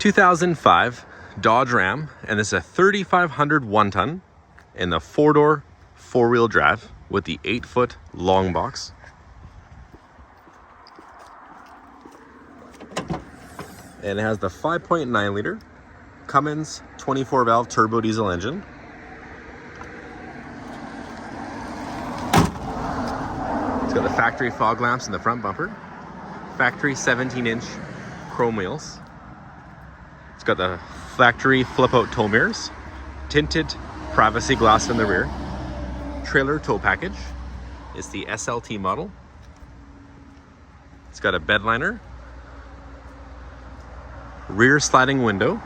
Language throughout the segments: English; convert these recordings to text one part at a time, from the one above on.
2005 Dodge Ram, and this is a 3500 one-ton in the 4-door, 4-wheel drive with the 8-foot long box. And it has the 5.9 liter Cummins 24 valve turbo diesel engine. It's got the factory fog lamps in the front bumper, factory 17-inch chrome wheels. It's got the factory flip-out tow mirrors, tinted privacy glass in the rear, trailer tow package. It's the SLT model. It's got a bed liner, rear sliding window.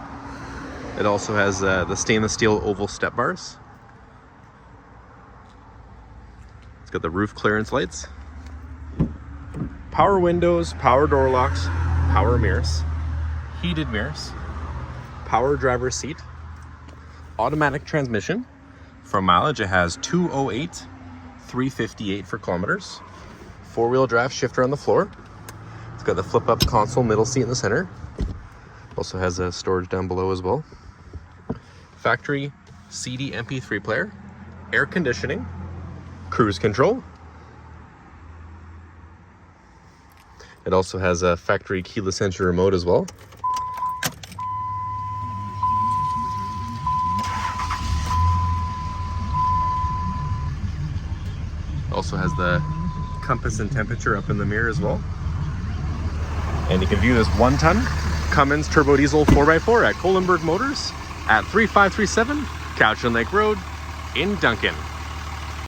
It also has the stainless steel oval step bars. It's got the roof clearance lights, power windows, power door locks, power mirrors, heated mirrors, power driver's seat, automatic transmission. For mileage, it has 208, 358 for kilometers. 4-wheel drive shifter on the floor. It's got the flip-up console middle seat in the center. Also has a storage down below as well. Factory CD MP3 player, air conditioning, cruise control. It also has a factory keyless entry remote as well. Also has the compass and temperature up in the mirror as well. And you can view this 1-ton Cummins turbo diesel 4x4 at KOLENBERG Motors at 3537 Couch and Lake Road in Duncan.